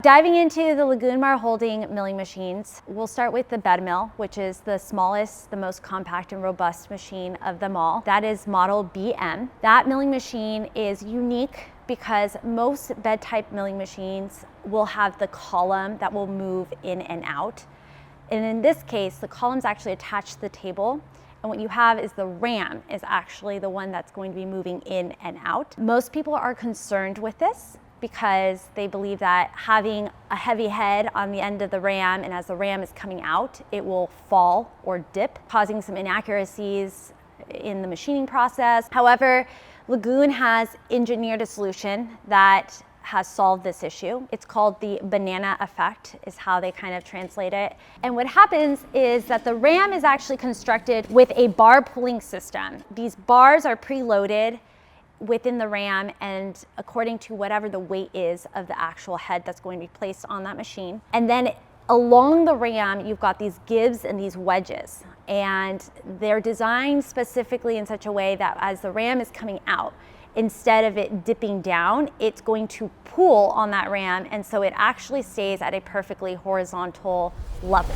Diving into the Lagun Maher Holding milling machines, we'll start with the bed mill, which is the smallest, the most compact and robust machine of them all. That is model BM. That milling machine is unique because most bed type milling machines will have the column that will move in and out. And in this case, the column's actually attached to the table. And what you have is the ram is actually the one that's going to be moving in and out. Most people are concerned with this because they believe that having a heavy head on the end of the ram, and as the ram is coming out, it will fall or dip, causing some inaccuracies in the machining process. However, Lagun has engineered a solution that has solved this issue. It's called the banana effect, is how they kind of translate it. And what happens is that the ram is actually constructed with a bar pulling system. These bars are preloaded within the ram, and according to whatever the weight is of the actual head that's going to be placed on that machine. And then along the ram, you've got these gibs and these wedges, and they're designed specifically in such a way that as the ram is coming out, instead of it dipping down, it's going to pull on that ram, and so it actually stays at a perfectly horizontal level.